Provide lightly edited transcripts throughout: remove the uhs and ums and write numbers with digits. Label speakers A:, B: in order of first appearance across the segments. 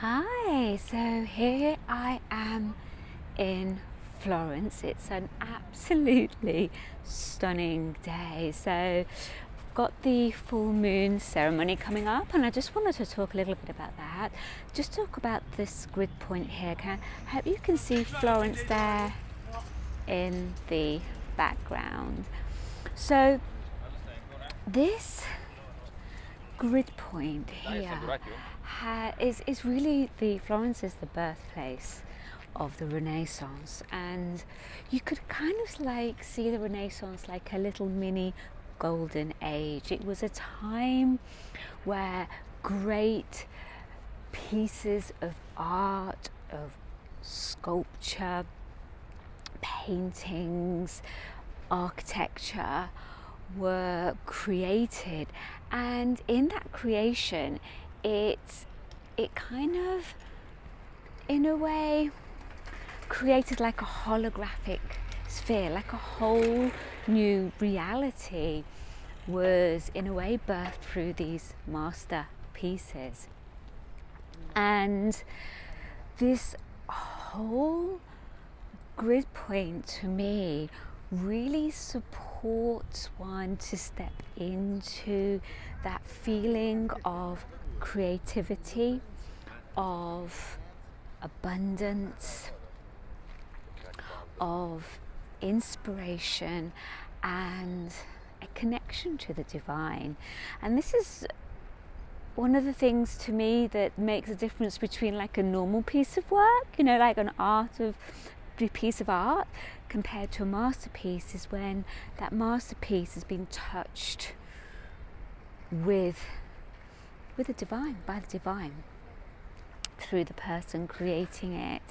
A: Hi, so here I am in Florence. It's an absolutely stunning day. So I've got the full moon ceremony coming up, and I just wanted to talk a little bit about that. Just talk about this grid point here. I hope you can see Florence there in the background. So this grid point here is really Florence is the birthplace of the Renaissance, and you could kind of like see the Renaissance like a little mini golden age. It was a time where great pieces of art, of sculpture, paintings, architecture were created, and in that creation it kind of in a way created like a holographic sphere, like a whole new reality was in a way birthed through these masterpieces. And this whole grid point to me really supports one to step into that feeling of creativity, of abundance, of inspiration, and a connection to the divine. And this is one of the things to me that makes a difference between like a normal piece of work, like a piece of art compared to a masterpiece, is when that masterpiece has been touched with the divine, by the divine, through the person creating it.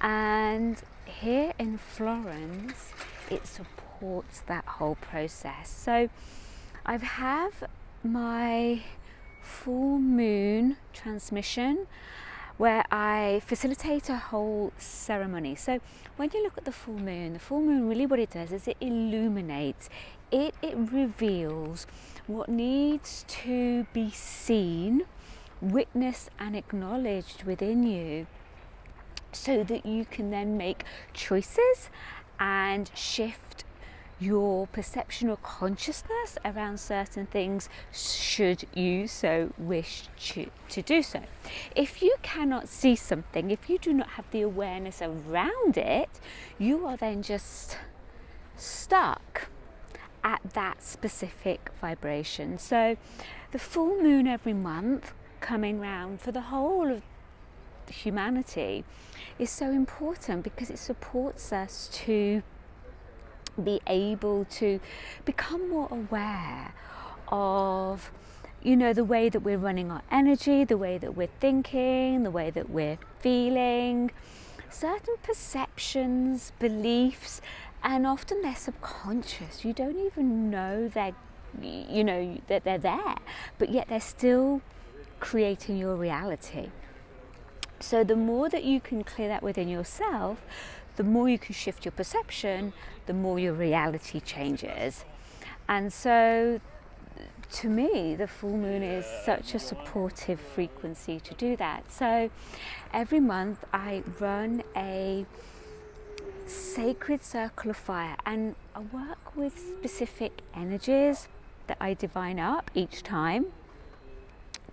A: And here in Florence it supports that whole process. So I have my full moon transmission where I facilitate a whole ceremony. So when you look at the full moon really what it does is it illuminates, it reveals what needs to be seen, witnessed and acknowledged within you, so that you can then make choices and shift your perception or consciousness around certain things, should you so wish to do so. If you cannot see something, if you do not have the awareness around it, you are then just stuck at that specific vibration. So the full moon every month coming round for the whole of humanity is so important, because it supports us to be able to become more aware of the way that we're running our energy, the way that we're thinking, the way that we're feeling, certain perceptions, beliefs, and often they're subconscious. You don't even know that they're there, but yet they're still creating your reality. So the more that you can clear that within yourself, the more you can shift your perception, the more your reality changes. And so to me, the full moon is such a supportive frequency to do that. So every month I run a sacred circle of fire, and I work with specific energies that I divine up each time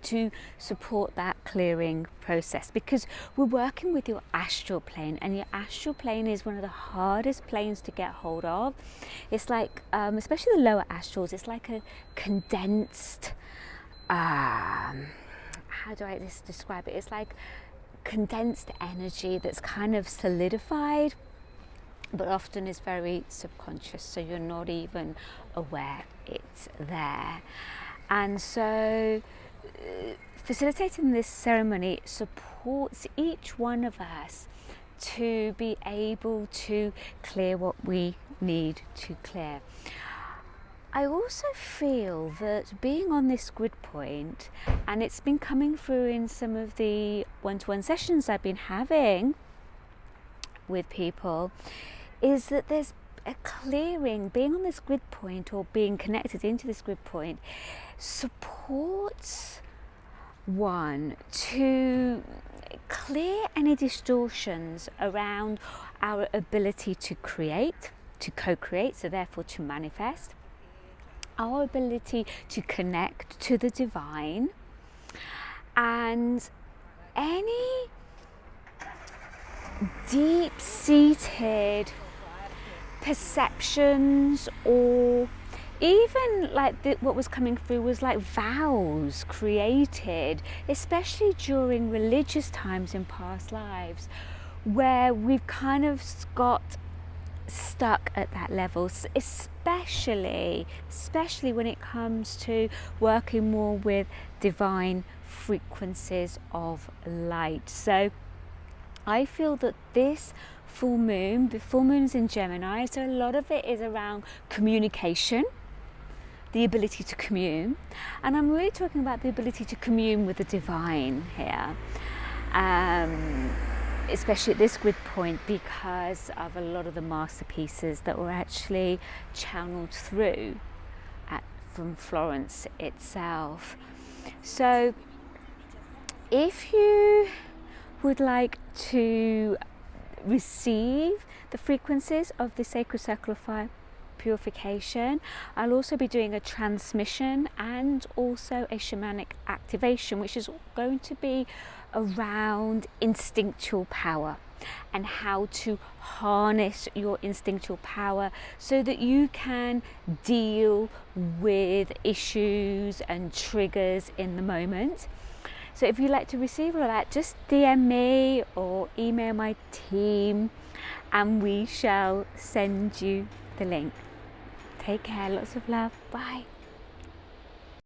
A: to support that clearing process, because we're working with your astral plane, and your astral plane is one of the hardest planes to get hold of. It's like, especially the lower astrals, it's like a condensed, how do I describe it? It's like condensed energy that's kind of solidified, but often is very subconscious, so you're not even aware it's there. And so facilitating this ceremony supports each one of us to be able to clear what we need to clear. I also feel that being on this grid point, and it's been coming through in some of the one-to-one sessions I've been having with people, is that there's a clearing. Being on this grid point, or being connected into this grid point, supports one to clear any distortions around our ability to create, to co-create, so therefore to manifest, our ability to connect to the divine, and any deep-seated perceptions, or even like what was coming through was like vows created, especially during religious times in past lives, where we've kind of got stuck at that level, especially when it comes to working more with divine frequencies of light. So I feel that this full moon, the full moon's in Gemini, so a lot of it is around communication, the ability to commune, and I'm really talking about the ability to commune with the divine here, especially at this grid point, because of a lot of the masterpieces that were actually channeled through from Florence itself. So if you would like to receive the frequencies of the Sacred Circle of Fire purification, I'll also be doing a transmission and also a shamanic activation, which is going to be around instinctual power and how to harness your instinctual power so that you can deal with issues and triggers in the moment. So if you'd like to receive all of that, just DM me or email my team and we shall send you the link. Take care, lots of love, bye.